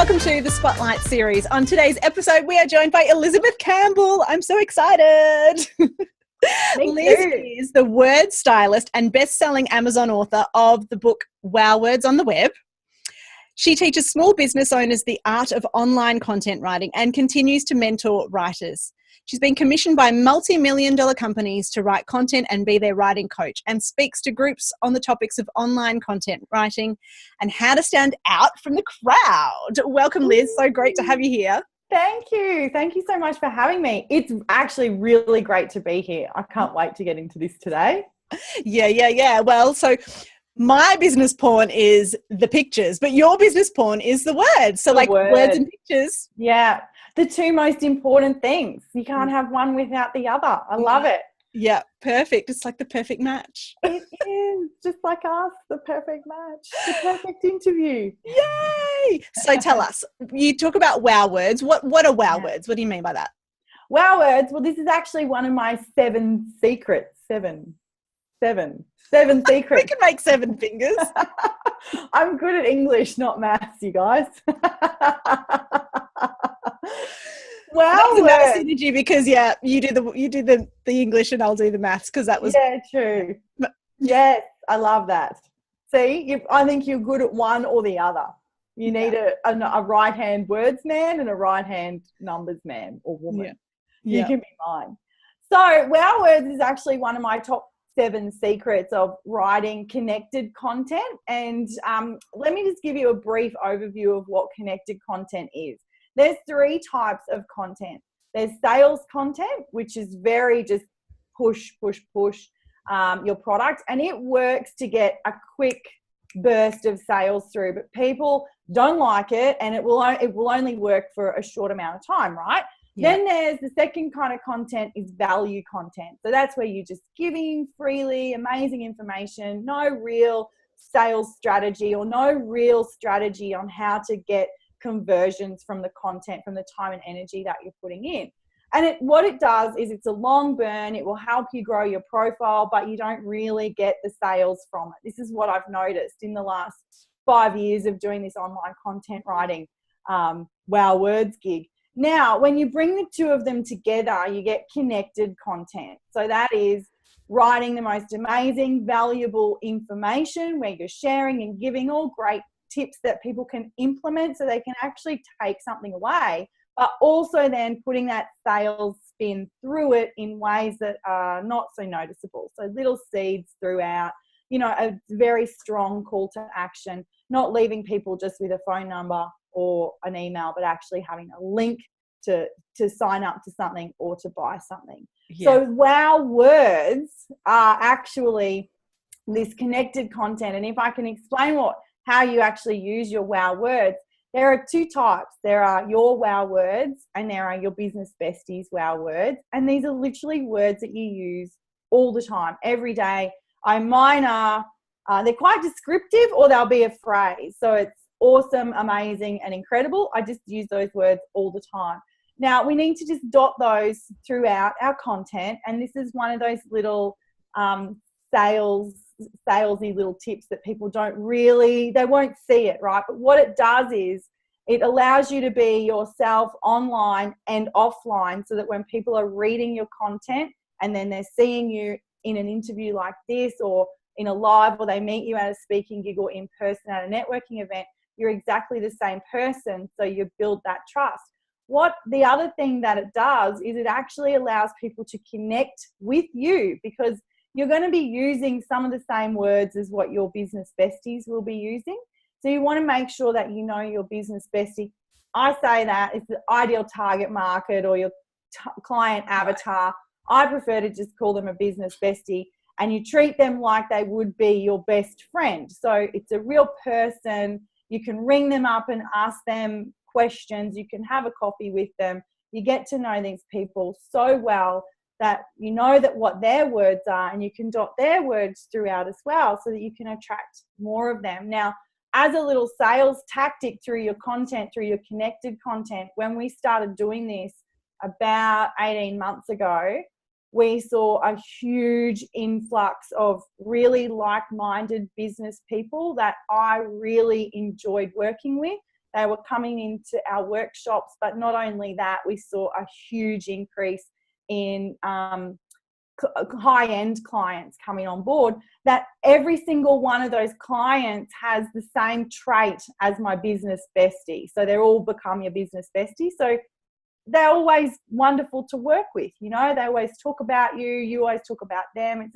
welcome to the Spotlight series. On today's episode, we are joined by Elizabeth Campbell. I'm so excited. Liz is the word stylist and best-selling Amazon author of the book Wow Words on the Web. She teaches small business owners the art of online content writing and continues to mentor writers. She's been commissioned by multi-million-dollar companies to write content and be their writing coach, and speaks to groups on the topics of online content writing and how to stand out from the crowd. Welcome, Liz. So great to have you here. Thank you. Thank you so much for having me. It's actually really great to be here. I can't wait to get into this today. Yeah. Well, so my business porn is the pictures, but your business porn is the words. So words and pictures. Yeah. The two most important things. You can't have one without the other. I love it. Yeah, perfect. It's like the perfect match. It is, just like us, the perfect match, the perfect interview. Yay! So tell us, you talk about wow words. What are wow words? What do you mean by that? Wow words. Well, this is actually one of my 7 secrets. Seven secrets. We can make 7 fingers. I'm good at English, not maths, you guys. Wow, that's a synergy because you do the English and I'll do the maths because that was true. Yes, I love that. See, I think you're good at one or the other. You need a right hand words man and a right hand numbers man or woman. You can be mine. So wow words is actually one of my top 7 secrets of writing connected content. And let me just give you a brief overview of what connected content is. There's 3 types of content. There's sales content, which is very just push your product, and it works to get a quick burst of sales through, but people don't like it, and it will only work for a short amount of time, right? Yeah. Then there's the second kind of content is value content. So that's where you're just giving freely amazing information, no real sales strategy or no real strategy on how to get conversions from the content, from the time and energy that you're putting in. And what it does is it's a long burn. It will help you grow your profile, but you don't really get the sales from it. This is what I've noticed in the last 5 years of doing this online content writing wow words gig. Now, when you bring the 2 of them together, you get connected content. So that is writing the most amazing, valuable information where you're sharing and giving all great tips that people can implement so they can actually take something away, but also then putting that sales spin through it in ways that are not so noticeable. So little seeds throughout, a very strong call to action, not leaving people just with a phone number or an email, but actually having a link to sign up to something or to buy something. Yeah. So wow words are actually this connected content. And if I can explain how you actually use your wow words, there are 2 types. There are your wow words and there are your business besties wow words. And these are literally words that you use all the time, every day. Mine are, they're quite descriptive, or they'll be a phrase. So it's awesome, amazing, and incredible. I just use those words all the time. Now, we need to just dot those throughout our content. And this is one of those little salesy little tips that people they won't see it, right? But what it does is it allows you to be yourself online and offline, so that when people are reading your content and then they're seeing you in an interview like this or in a live, or they meet you at a speaking gig or in person at a networking event, you're exactly the same person. So you build that trust. The other thing that it does is it actually allows people to connect with you, because you're going to be using some of the same words as what your business besties will be using. So you want to make sure that you know your business bestie. I say that it's the ideal target market or your client avatar. I prefer to just call them a business bestie, and you treat them like they would be your best friend. So it's a real person. You can ring them up and ask them questions. You can have a coffee with them. You get to know these people so well that you know that what their words are, and you can dot their words throughout as well, so that you can attract more of them. Now, as a little sales tactic through your content, through your connected content, when we started doing this about 18 months ago, we saw a huge influx of really like-minded business people that I really enjoyed working with. They were coming into our workshops, but not only that, we saw a huge increase in high-end clients coming on board, that every single one of those clients has the same trait as my business bestie. So they're all become your business bestie. So they're always wonderful to work with. You know, they always talk about you. You always talk about them. It's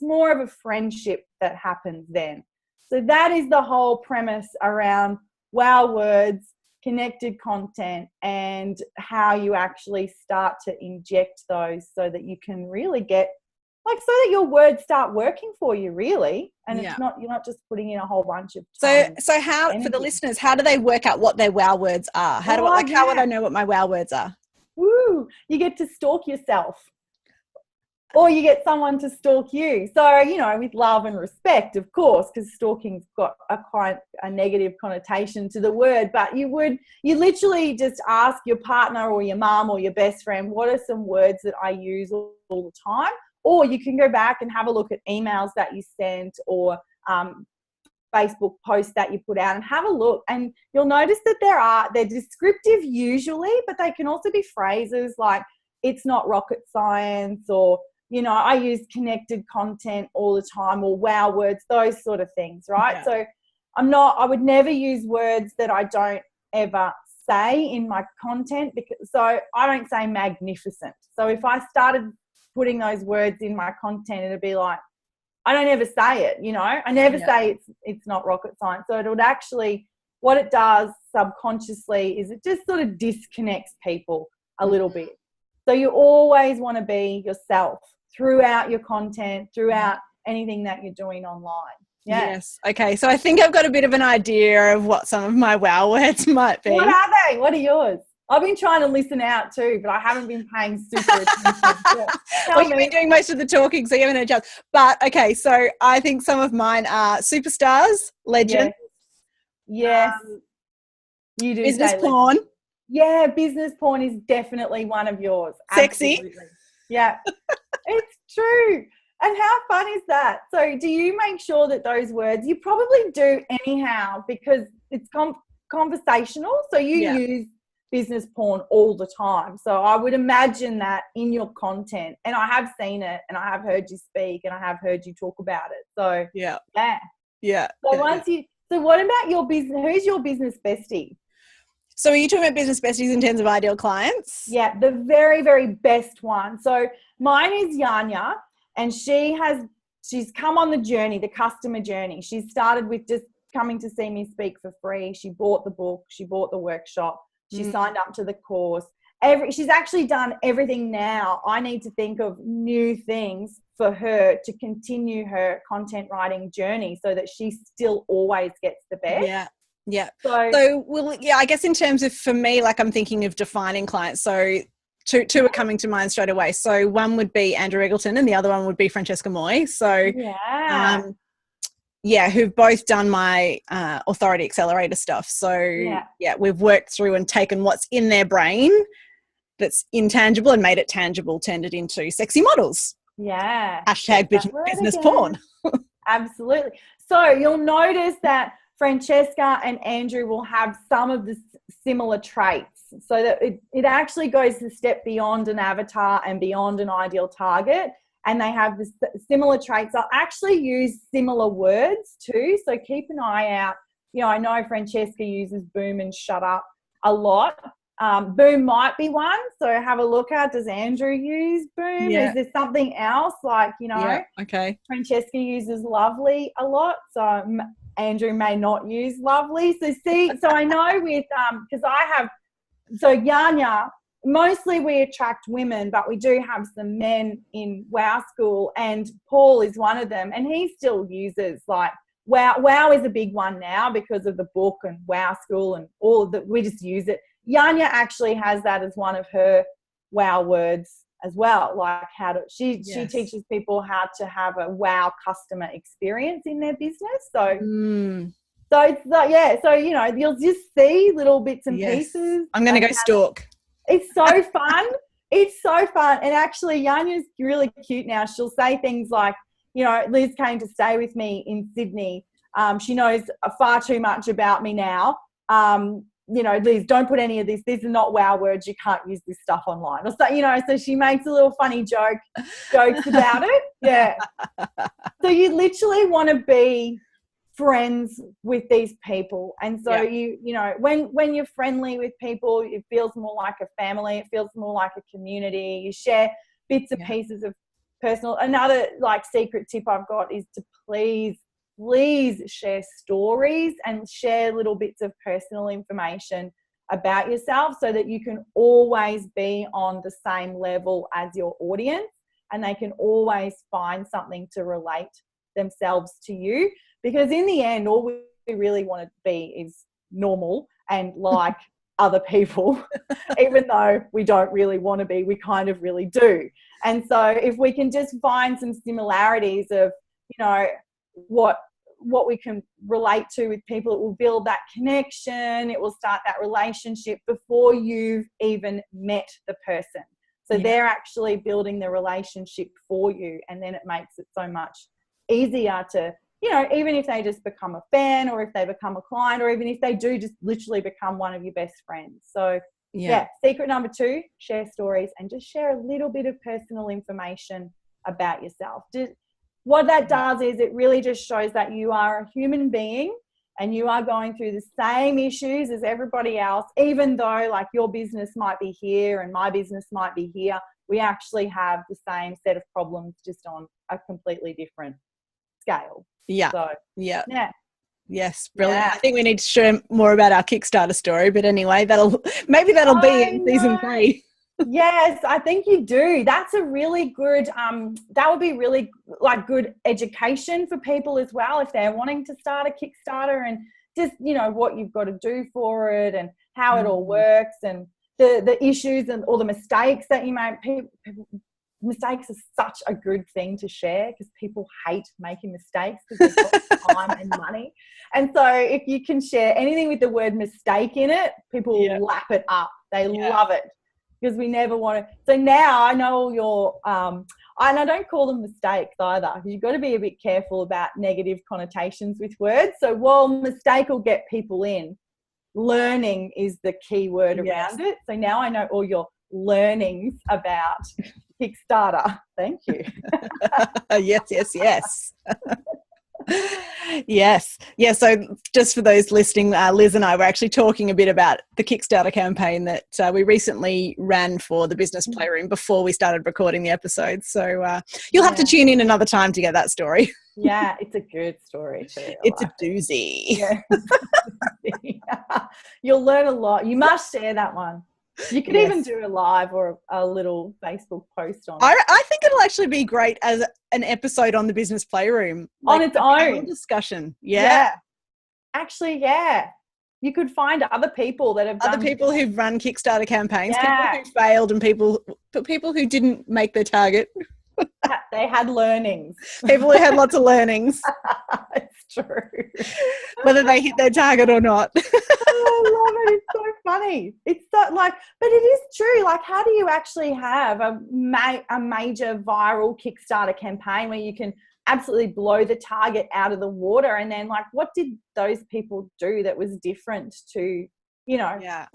more of a friendship that happens then. So that is the whole premise around wow words, connected content, and how you actually start to inject those so that you can really get, like, so that your words start working for you, really. And it's not, you're not just putting in a whole bunch of so how energy. For the listeners, how do they work out what their wow words are? How would I know what my wow words are? Woo, you get to stalk yourself, or you get someone to stalk you. So, you know, with love and respect, of course, because stalking's got quite a negative connotation to the word. But you literally just ask your partner or your mum or your best friend, what are some words that I use all the time? Or you can go back and have a look at emails that you sent, or Facebook posts that you put out, and have a look. And you'll notice that they're descriptive usually, but they can also be phrases like, it's not rocket science, or, you know, I use connected content all the time, or wow words, those sort of things, right? Yeah. So I would never use words that I don't ever say in my content, so I don't say magnificent. So if I started putting those words in my content, it'd be like, I don't ever say it, you know, I never say it's not rocket science. So it would actually, what it does subconsciously is it just sort of disconnects people a little bit. So you always want to be yourself throughout your content, throughout anything that you're doing online. Yeah. Yes. Okay. So I think I've got a bit of an idea of what some of my wow words might be. What are they? What are yours? I've been trying to listen out too, but I haven't been paying super attention. Well, you've been doing most of the talking, so you haven't had a chance. But okay, so I think some of mine are superstars, legends. Yes. You do. Business porn. Yeah, business porn is definitely one of yours. Sexy. Absolutely. Yeah, it's true. And how fun is that? So do you make sure that those words, you probably do anyhow, because it's conversational. So you use business porn all the time. So I would imagine that in your content, and I have seen it, and I have heard you speak, and I have heard you talk about it. So yeah. So what about your business? Who's your business bestie? So are you talking about business besties in terms of ideal clients? Yeah, the very, very best one. So mine is Yanya, and she's come on the journey, the customer journey. She started with just coming to see me speak for free. She bought the book, she bought the workshop, she signed up to the course. She's actually done everything now. I need to think of new things for her to continue her content writing journey so that she still always gets the best. Yeah. Yeah. I guess in terms of, for me, like, I'm thinking of defining clients. So two are coming to mind straight away. So one would be Andrew Eggleton and the other one would be Francesca Moy. So who've both done my Authority Accelerator stuff. So we've worked through and taken what's in their brain that's intangible and made it tangible, turned it into sexy models. Yeah. Hashtag business porn. Absolutely. So you'll notice that Francesca and Andrew will have some of the similar traits, so that it actually goes a step beyond an avatar and beyond an ideal target, and they have the similar traits. I'll actually use similar words too, so keep an eye out. You know, I know Francesca uses boom and shut up a lot. Boom might be one, so have a look at, does Andrew use boom? Is there something else, like, you know? Okay. Francesca uses lovely a lot, so Andrew may not use lovely. So I know with so Yanya, mostly we attract women, but we do have some men in Wow School, and Paul is one of them, and he still uses, like, Wow is a big one now because of the book and Wow School and all of that. We just use it. Yanya actually has that as one of her wow words as well, like she teaches people how to have a wow customer experience in their business. So it's like, so you know, you'll just see little bits and pieces. I'm going to go stalk. It's so fun. It's so fun. And actually, Yanya's really cute now. She'll say things like, you know, Liz came to stay with me in Sydney. She knows far too much about me now. Liz, don't put any of this. These are not wow words. You can't use this stuff online. Or so, so she makes a little funny jokes about it. Yeah. So you literally want to be friends with these people. And so when you're friendly with people, it feels more like a family. It feels more like a community. You share bits and pieces of personal. Another secret tip I've got is to please share stories and share little bits of personal information about yourself so that you can always be on the same level as your audience and they can always find something to relate themselves to you, because in the end all we really want to be is normal and like other people. Even though we don't really want to be, we kind of really do. And so if we can just find some similarities of what we can relate to with people, it will build that connection, it will start that relationship before you've even met the person. So they're actually building the relationship for you, and then it makes it so much easier to, even if they just become a fan or if they become a client or even if they do just literally become one of your best friends. So secret number 2, share stories and just share a little bit of personal information about yourself. What that does is it really just shows that you are a human being and you are going through the same issues as everybody else, even though your business might be here and my business might be here. We actually have the same set of problems, just on a completely different scale. Yeah. So, Yes, brilliant. I think we need to share more about our Kickstarter story, but anyway, that'll be in season 3. Yes, I think you do. That's a really good, that would be really good education for people as well if they're wanting to start a Kickstarter, and just, what you've got to do for it and how it all works and the issues and all the mistakes that you make. Mistakes are such a good thing to share because people hate making mistakes because they've got time and money. And so if you can share anything with the word mistake in it, people lap it up. They love it. Because we never want to. So now I know all your, and I don't call them mistakes either, because you've got to be a bit careful about negative connotations with words. So while mistake will get people in, learning is the key word around it. So now I know all your learnings about Kickstarter. Thank you. Yes. Yes. Yeah. So just for those listening, Liz and I were actually talking a bit about the Kickstarter campaign that we recently ran for the Business Playroom before we started recording the episode. So you'll have to tune in another time to get that story. Yeah, it's a good story too. It's a doozy. Yeah. You'll learn a lot. You must share that one. You could even do a live or a little Facebook post on it. I think it'll actually be great as an episode on the Business Playroom. On its own. Discussion. Yeah. Actually, you could find other people that have done. Other people who've run Kickstarter campaigns, people who failed and people who didn't make their target. They had learnings. People who had lots of learnings. It's true. Whether they hit their target or not. I love it. It's so funny. It's so but it is true. How do you actually have a major viral Kickstarter campaign where you can absolutely blow the target out of the water? And then what did those people do that was different to,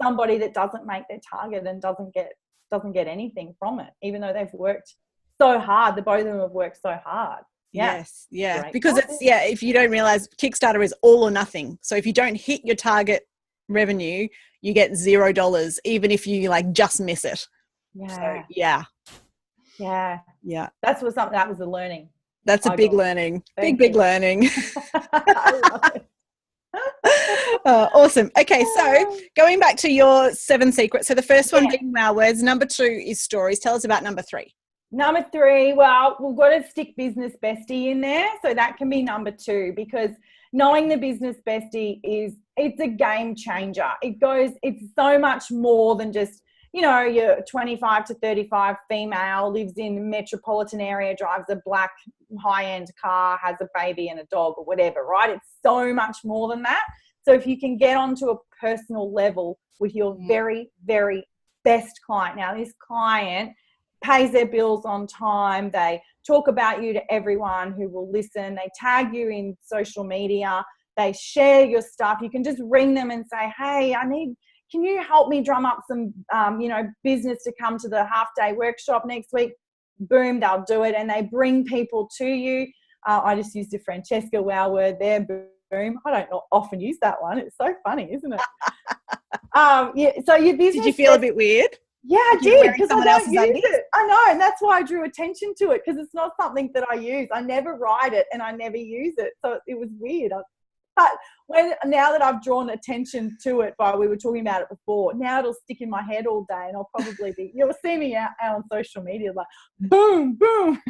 somebody that doesn't make their target and doesn't get anything from it, even though they've worked so hard. The both of them have worked so hard. Yes. Because if you don't realize, Kickstarter is all or nothing. So if you don't hit your target revenue, you get $0, even if you just miss it. Yeah. That was a learning. That's a big learning. Big learning. I love it. Awesome. Okay, so going back to your 7 secrets. So the first one being wow words. Number 2 is stories. Tell us about number 3. Number 3, well, we've got to stick business bestie in there. So that can be number 2, because knowing the business bestie it's a game changer. It's so much more than just, your 25 to 35 female, lives in a metropolitan area, drives a black high-end car, has a baby and a dog or whatever, right? It's so much more than that. So if you can get onto a personal level with your very, very best client. Now, this client pays their bills on time. They talk about you to everyone who will listen. They tag you in social media. they share your stuff. You can just ring them and say, hey, can you help me drum up some, business to come to the half-day workshop next week? Boom, they'll do it, and they bring people to you. I just used a Francesca wow word there. Boom. I don't often use that one. It's so funny, isn't it? So your business. Did you feel a bit weird? Yeah, I did, because I don't use it. I know, and that's why I drew attention to it, because it's not something that I use. I never write it, and I never use it, so it was weird. But now that I've drawn attention to it, we were talking about it before, now it'll stick in my head all day, and I'll probably you'll see me out on social media like, boom, boom.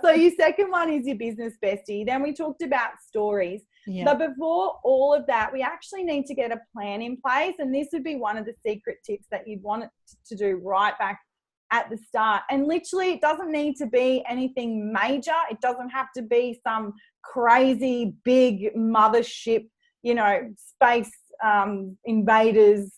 So your second one is your business bestie. Then we talked about stories. Yeah. But before all of that, we actually need to get a plan in place. And this would be one of the secret tips that you'd want to do right back at the start. And literally, it doesn't need to be anything major. It doesn't have to be some crazy big mothership, space invaders,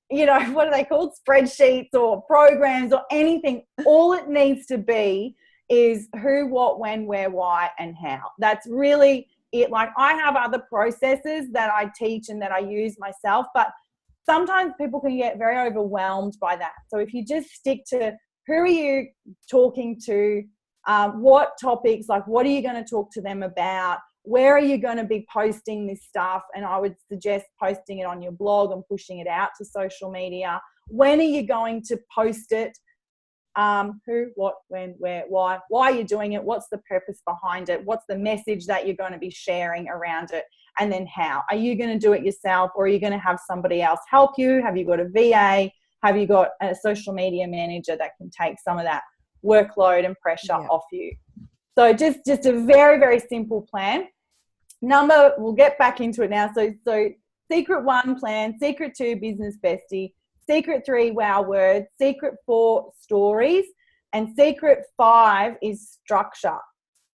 what are they called? Spreadsheets or programs or anything. All it needs to be is who, what, when, where, why, and how. That's really it. Like, I have other processes that I teach and that I use myself, but sometimes people can get very overwhelmed by that. So if you just stick to who are you talking to, what topics, like what are you going to talk to them about, where are you going to be posting this stuff? And I would suggest posting it on your blog and pushing it out to social media. When are you going to post it? Who, what, when, where, why are you doing it? What's the purpose behind it? What's the message that you're going to be sharing around it? And then how? Are you going to do it yourself, or are you going to have somebody else help you? Have you got a VA? Have you got a social media manager that can take some of that workload and pressure off you? So just a very, very simple plan. We'll get back into it now. So secret 1, plan. Secret 2, business bestie. Secret 3, wow words. Secret 4, stories. And secret 5 is structure.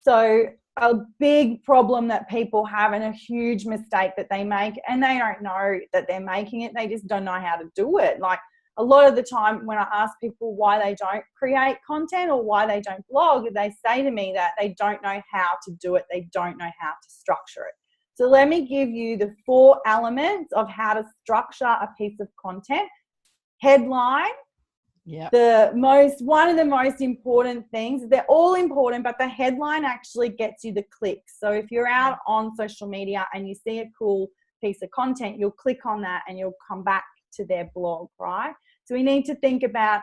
So a big problem that people have, and a huge mistake that they make, and they don't know that they're making it. They just don't know how to do it. Like, a lot of the time when I ask people why they don't create content or why they don't blog, they say to me that they don't know how to do it. They don't know how to structure it. So let me give you the 4 elements of how to structure a piece of content. Headline. Yeah. One of the most important things, they're all important, but the headline actually gets you the clicks. So if you're out on social media and you see a cool piece of content, you'll click on that and you'll come back to their blog, right? So we need to think about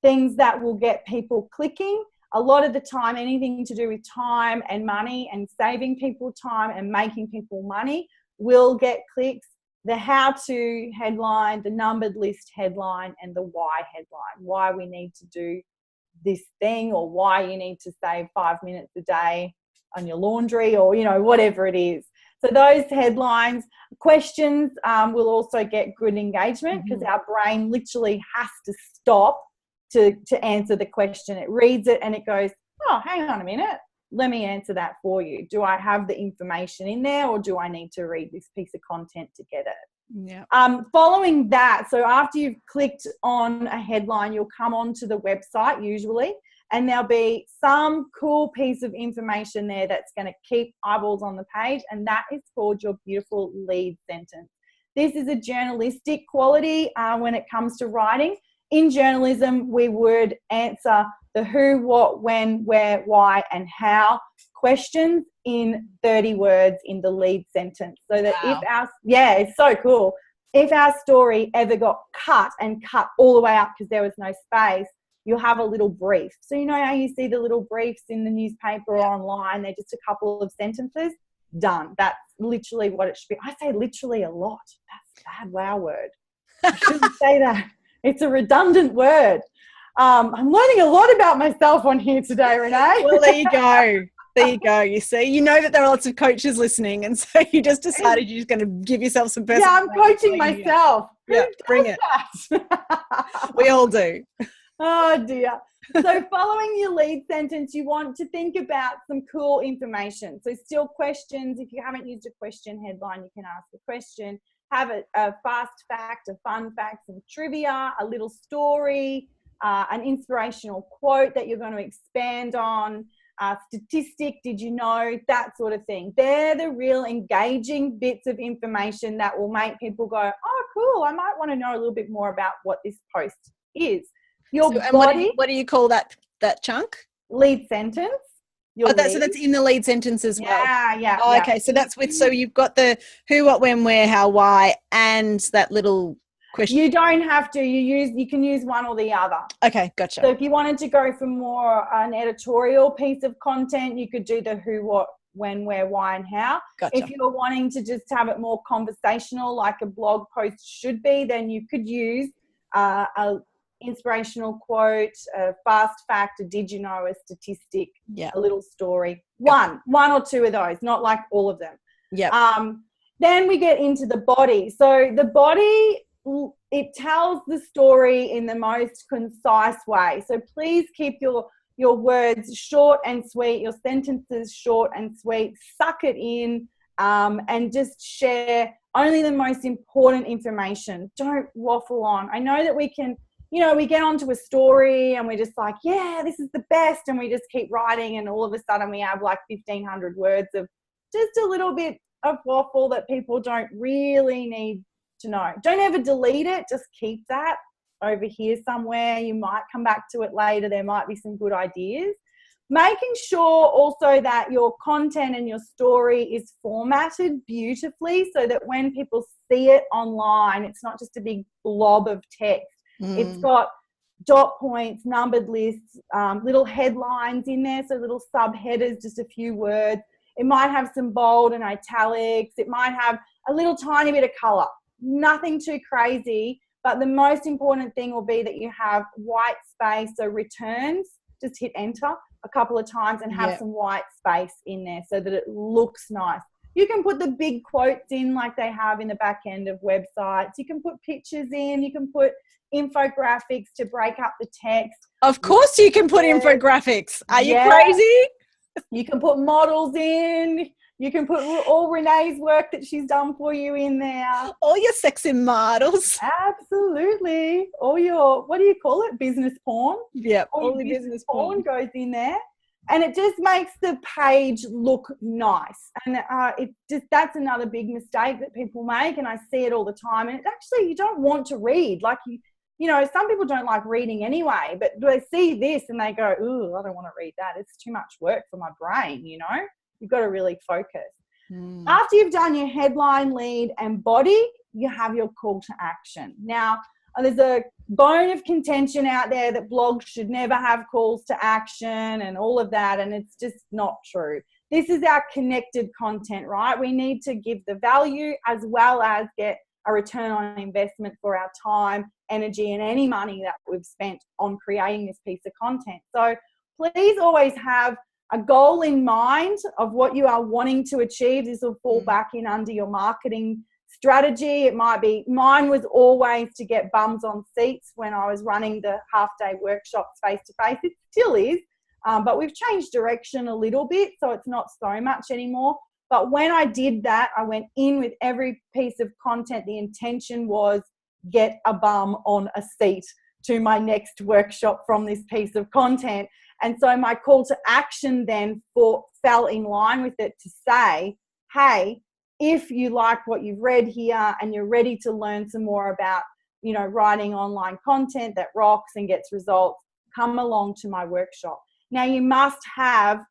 things that will get people clicking. A lot of the time, anything to do with time and money and saving people time and making people money will get clicks. The how-to headline, the numbered list headline, and the why headline. Why we need to do this thing, or why you need to save 5 minutes a day on your laundry, or, whatever it is. So those headlines. Questions will also get good engagement, because our brain literally has to stop to answer the question. It reads it and it goes, oh, hang on a minute. Let me answer that for you. Do I have the information in there, or do I need to read this piece of content to get it? Yeah. Following that, so after you've clicked on a headline, you'll come onto the website usually, and there'll be some cool piece of information there that's going to keep eyeballs on the page, and that is called your beautiful lead sentence. This is a journalistic quality when it comes to writing. In journalism, we would answer the who, what, when, where, why, and how questions in 30 words in the lead sentence. So that it's so cool. If our story ever got cut all the way up because there was no space, you'll have a little brief. So you know how you see the little briefs in the newspaper or online, they're just a couple of sentences? Done. That's literally what it should be. I say literally a lot. That's a bad wow word. I shouldn't say that. It's a redundant word. I'm learning a lot about myself on here today, Renee. Well, there you go. There you go. You see, you know that there are lots of coaches listening, and so you just decided you're just going to give yourself some personal. Yeah, I'm coaching myself. Yeah, bring it. We all do. Oh dear. So following your lead sentence, you want to think about some cool information. So still questions. If you haven't used a question headline, you can ask a question. Have a fast fact, a fun fact, some trivia, a little story, an inspirational quote that you're going to expand on. statistic, did you know, that sort of thing. They're the real engaging bits of information that will make people go, oh, cool, I might want to know a little bit more about what this post is. Your body. What do you call that chunk? Lead sentence. So that's in the lead sentence as well. Yeah. Oh, okay. So that's so you've got the who, what, when, where, how, why, and that little question. You don't have to. You can use one or the other. Okay, gotcha. So if you wanted to go for more an editorial piece of content, you could do the who, what, when, where, why, and how. Gotcha. If you're wanting to just have it more conversational, like a blog post should be, then you could use a inspirational quote, a fast fact, a did you know, a statistic, a little story. One or two of those, not like all of them. Yeah. Then we get into the body. So the body, it tells the story in the most concise way. So please keep your words short and sweet, your sentences short and sweet. Suck it in, and just share only the most important information. Don't waffle on. I know that we can, we get onto a story and we're just like, yeah, this is the best. And we just keep writing and all of a sudden we have like 1,500 words of just a little bit of waffle that people don't really need to know. Don't ever delete it. Just keep that over here somewhere. You might come back to it later. There might be some good ideas. Making sure also that your content and your story is formatted beautifully so that when people see it online, it's not just a big blob of text. It's got dot points, numbered lists, little headlines in there, so little subheaders, just a few words. It might have some bold and italics. It might have a little tiny bit of colour. Nothing too crazy, but the most important thing will be that you have white space, so returns. Just hit enter a couple of times and have some white space in there so that it looks nice. You can put the big quotes in like they have in the back end of websites. You can put pictures in. You can put infographics to break up the text. Of course you can put infographics. Are you crazy? You can put models in. You can put all Renee's work that she's done for you in there. All your sexy models. Absolutely. All your, what do you call it? Business porn. Yeah. All your business porn goes in there. And it just makes the page look nice. And that's another big mistake that people make. And I see it all the time. And it's actually, you don't want to read. Like, some people don't like reading anyway, but they see this and they go, ooh, I don't want to read that. It's too much work for my brain, You've got to really focus. After you've done your headline, lead, and body, you have your call to action. Now, there's a bone of contention out there that blogs should never have calls to action and all of that, and it's just not true. This is our connected content, right? We need to give the value as well as get a return on investment for our time, energy, and any money that we've spent on creating this piece of content. So please always have a goal in mind of what you are wanting to achieve. This will fall back in under your marketing strategy. It might be, mine was always to get bums on seats when I was running the half-day workshops face-to-face. It still is, but we've changed direction a little bit, so it's not so much anymore. But when I did that, I went in with every piece of content. The intention was get a bum on a seat to my next workshop from this piece of content. And so my call to action then fell in line with it to say, hey, if you like what you've read here and you're ready to learn some more about, writing online content that rocks and gets results, come along to my workshop. Now, you must have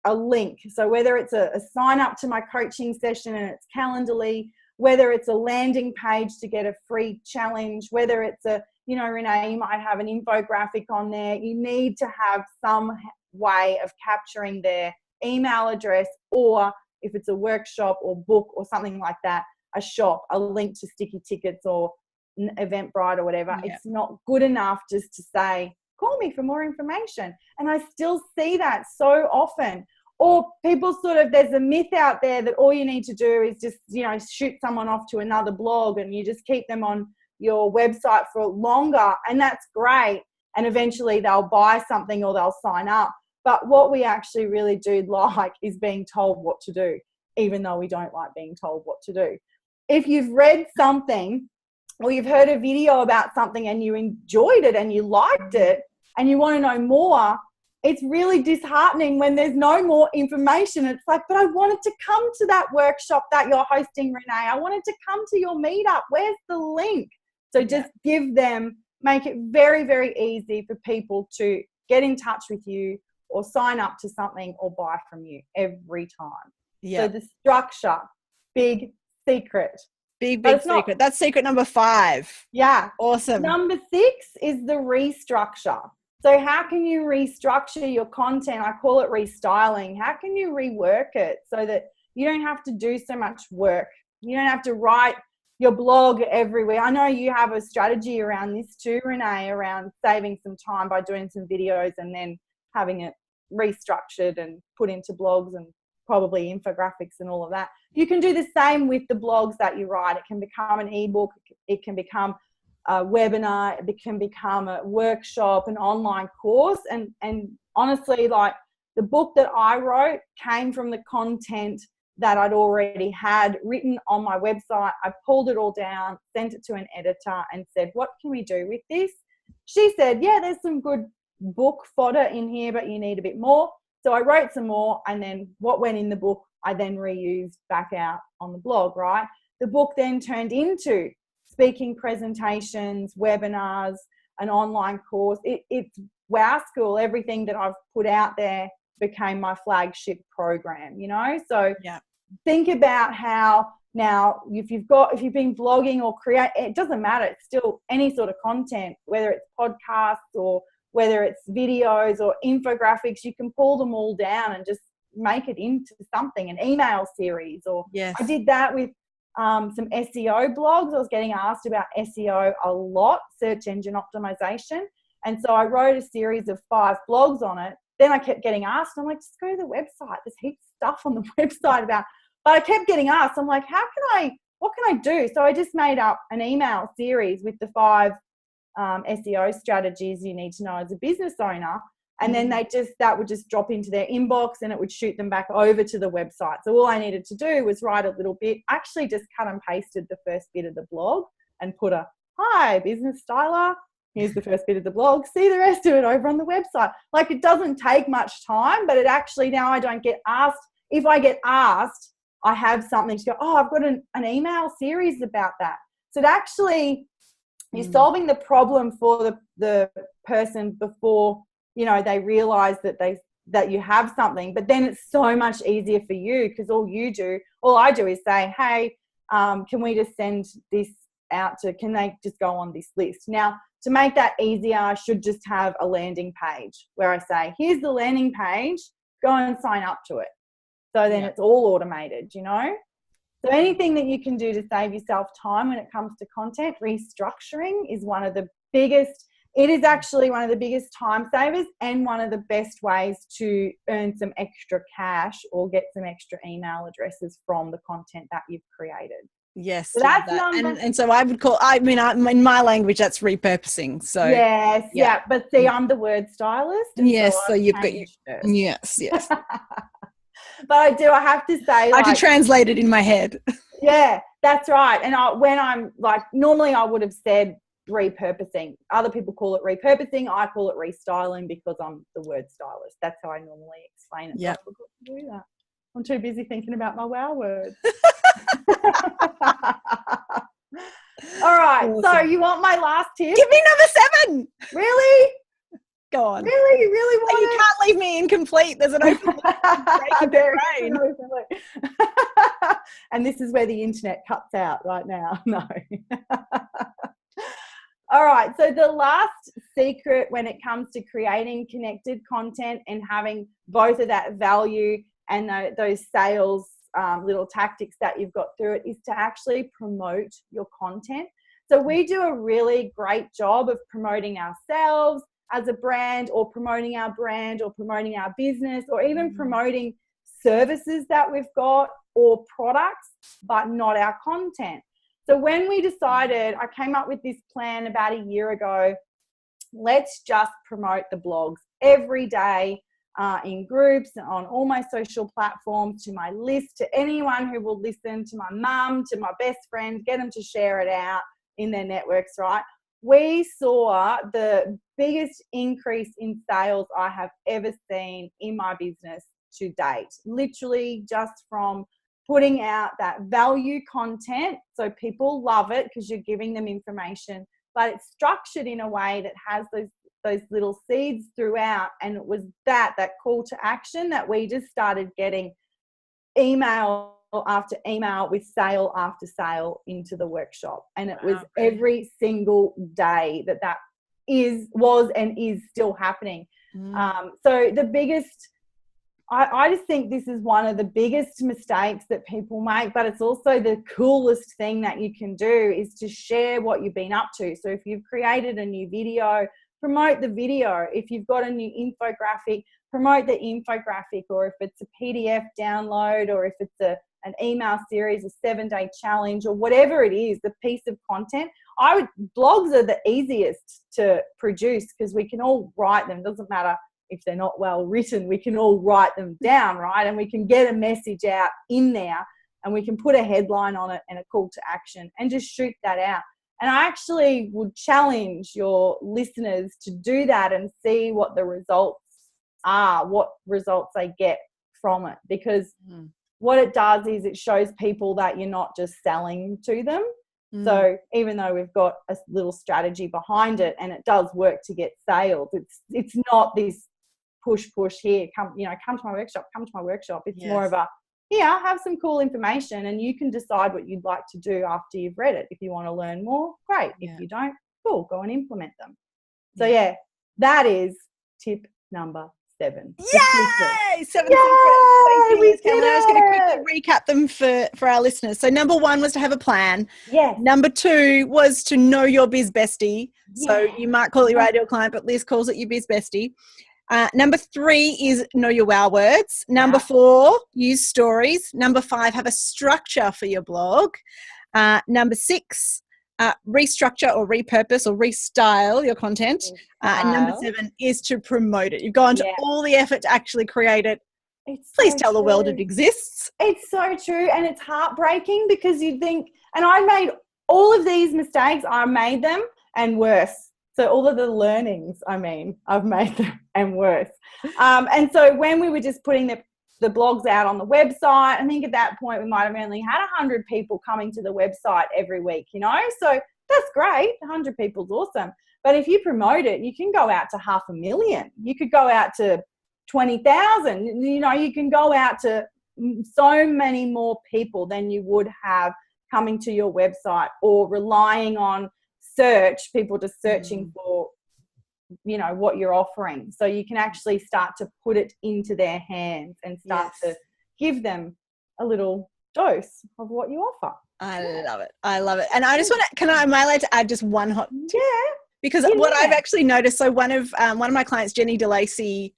a link. So whether it's a sign up to my coaching session and it's Calendarly, whether it's a landing page to get a free challenge, whether it's Renee, you might have an infographic on there. You need to have some way of capturing their email address, or if it's a workshop or book or something like that, a shop, a link to sticky tickets or Eventbrite or whatever. Yeah. It's not good enough just to say, call me for more information. And I still see that so often. Or people there's a myth out there that all you need to do is just, shoot someone off to another blog and you just keep them on your website for longer, and that's great. And eventually they'll buy something or they'll sign up. But what we actually really do like is being told what to do, even though we don't like being told what to do. If you've read something or you've heard a video about something and you enjoyed it and you liked it and you want to know more, it's really disheartening when there's no more information. It's like, but I wanted to come to that workshop that you're hosting, Renee. I wanted to come to your meetup. Where's the link? So just make it very, very easy for people to get in touch with you or sign up to something or buy from you every time. Yeah. So the structure, big secret. Big secret. That's secret number 5. Yeah. Awesome. Number 6 is the restructure. So how can you restructure your content? I call it restyling. How can you rework it so that you don't have to do so much work? You don't have to write your blog everywhere. I know you have a strategy around this too, Renee, around saving some time by doing some videos and then having it restructured and put into blogs and probably infographics and all of that. You can do the same with the blogs that you write. It can become an ebook. It can become a webinar. It can become a workshop, an online course. And honestly, like the book that I wrote came from the content that I'd already had written on my website. I pulled it all down, sent it to an editor and said, what can we do with this? She said, yeah, there's some good book fodder in here, but you need a bit more. So I wrote some more, and then what went in the book, I then reused back out on the blog, right? The book then turned into speaking presentations, webinars, an online course. It's Wow School. Everything that I've put out there became my flagship program, you know? So think about how now if you've been blogging or it doesn't matter. It's still any sort of content, whether it's podcasts or whether it's videos or infographics, you can pull them all down and just make it into something, an email series. Or I did that with some SEO blogs. I was getting asked about SEO a lot, search engine optimization. And so I wrote a series of 5 blogs on it. Then I kept getting asked. I'm like, just go to the website. There's heaps of stuff on the website about, but I kept getting asked. I'm like, what can I do? So I just made up an email series with the 5 SEO strategies you need to know as a business owner. And then that would just drop into their inbox and it would shoot them back over to the website. So all I needed to do was write a little bit, actually just cut and pasted the first bit of the blog and put hi, business styler. Here's the first bit of the blog. See the rest of it over on the website. Like, it doesn't take much time, but it actually, now I don't get asked. If I get asked, I have something to go, I've got an email series about that. So it actually, you're solving the problem for the person before, you know, they realize that you have something, but then it's so much easier for you because all I do is say, hey, can we just send this out can they just go on this list? Now, to make that easier, I should just have a landing page where I say, here's the landing page, go and sign up to it. So then it's all automated, you know? So anything that you can do to save yourself time when it comes to content, restructuring is one of the biggest. It is actually one of the biggest time savers and one of the best ways to earn some extra cash or get some extra email addresses from the content that you've created. Yes. So that's and so I would call, in my language, that's repurposing. So yes. But see, I'm the word stylist. Yes. So you've got yes. But I have to say, I can translate it in my head. Yeah, that's right. And when I'm like, normally I would have said repurposing. Other people call it repurposing. I call it restyling because I'm the word stylist. That's how I normally explain it. Yeah. So I forgot to do that. I'm too busy thinking about my wow words. All right. Awesome. So you want my last tip? Give me number 7. Really? Go on. Really? You really want You can't leave me incomplete. There's an open brain. And this is where the internet cuts out right now. No. All right. So the last secret when it comes to creating connected content and having both of that value and those sales little tactics that you've got through it is to actually promote your content. So we do a really great job of promoting ourselves as a brand, or promoting our brand, or promoting our business, or even promoting services that we've got or products, but not our content. So when we decided, I came up with this plan about a year ago, let's just promote the blogs every day in groups, on all my social platforms, to my list, to anyone who will listen, to my mum, to my best friend, get them to share it out in their networks, right? we saw the biggest increase in sales I have ever seen in my business to date. Literally just from putting out that value content. So people love it because you're giving them information, but it's structured in a way that has those little seeds throughout. And it was that call to action that we just started getting email after email with sale after sale into the workshop. And it was every single day that was and is still happening. So the biggest, I just think this is one of the biggest mistakes that people make, but it's also the coolest thing that you can do is to share what you've been up to. So if you've created a new video, promote the video. If you've got a new infographic, promote the infographic. Or if it's a PDF download, or if it's an email series, a 7-day challenge, or whatever it is, the piece of content. Blogs are the easiest to produce because we can all write them. It doesn't matter if they're not well written, we can all write them down, right? And we can get a message out in there, and we can put a headline on it and a call to action and just shoot that out. And I actually would challenge your listeners to do that and see what the results are, what results they get from it. Because what it does is it shows people that you're not just selling to them. So even though we've got a little strategy behind it and it does work to get sales, it's not this push here, come to my workshop. It's more of a, have some cool information, and you can decide what you'd like to do after you've read it. If you want to learn more, great. If you don't, cool, go and implement them. So that is tip number 7. Yay! 7 secrets. Thank you, Liz Campbell. I was going to quickly recap them for our listeners. So number 1 was to have a plan. Yes. Number 2 was to know your biz bestie. So you might call it your ideal client, but Liz calls it your biz bestie. Number 3 is know your wow words. Number 4, use stories. Number 5, have a structure for your blog. Number 6, restructure or repurpose or restyle your content. And number 7 is to promote it. You've gone to all the effort to actually create it. Please tell the world it exists. It's so true. And it's heartbreaking because you think, and I made all of these mistakes, I made them and worse. So all of the learnings, I've made them and worse. And so when we were just putting the blogs out on the website, I think at that point we might have only had 100 people coming to the website every week, so that's great. 100 people's awesome. But if you promote it, you can go out to 500,000. You could go out to 20,000. You can go out to so many more people than you would have coming to your website or relying on people just searching for what you're offering. So you can actually start to put it into their hands and start to give them a little dose of what you offer. I love it. And I just want to, am I allowed to add just one hot tip? Because what I've actually noticed, so one of my clients, Jenny DeLacy,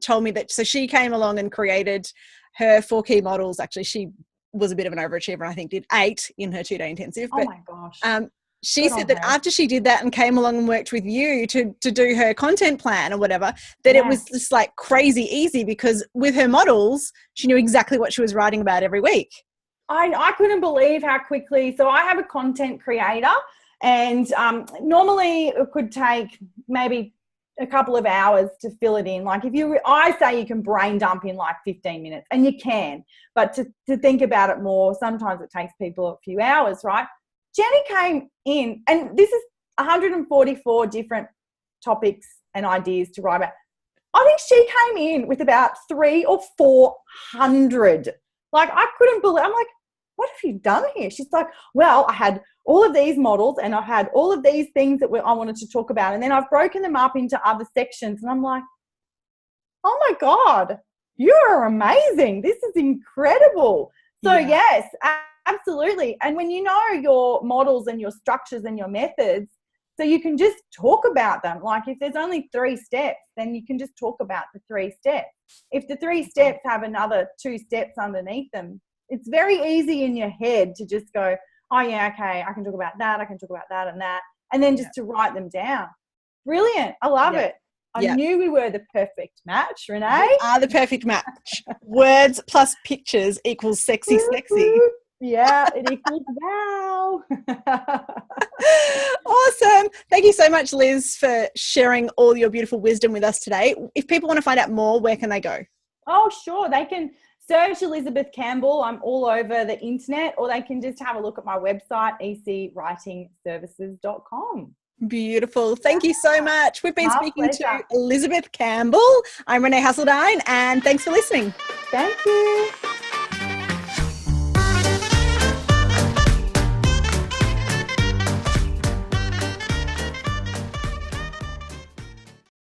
told me that, so she came along and created her 4 key models. Actually, she was a bit of an overachiever and I think did 8 in her 2-day intensive. Oh my gosh. She said that after she did that and came along and worked with you to do her content plan or whatever, that it was just like crazy easy because with her models, she knew exactly what she was writing about every week. I couldn't believe how quickly. So I have a content creator and normally it could take maybe a couple of hours to fill it in. Like I say you can brain dump in like 15 minutes and you can, but to think about it more, sometimes it takes people a few hours, right? Jenny came in, and this is 144 different topics and ideas to write about. I think she came in with about 300 or 400. Like, I couldn't believe. I'm like, what have you done here? She's like, well, I had all of these models and I had all of these things that I wanted to talk about. And then I've broken them up into other sections. And I'm like, oh my God, you are amazing. This is incredible. So yes, absolutely. And when you know your models and your structures and your methods, so you can just talk about them. Like if there's only 3 steps, then you can just talk about the 3 steps. If the 3 steps have another 2 steps underneath them, it's very easy in your head to just go, oh yeah, okay, I can talk about that, I can talk about that and that, and then just to write them down. Brilliant. I love it. I knew we were the perfect match, Renee. We are the perfect match. Words plus pictures equals sexy. Yeah, it equals wow. Awesome. Thank you so much, Liz, for sharing all your beautiful wisdom with us today. If people want to find out more, where can they go? Oh, sure. They can search Elizabeth Campbell. I'm all over the internet, or they can just have a look at my website, ecwritingservices.com. Beautiful. Thank you so much. We've been speaking to pleasure. Elizabeth Campbell. I'm Renee Hasseldine, and thanks for listening. Thank you.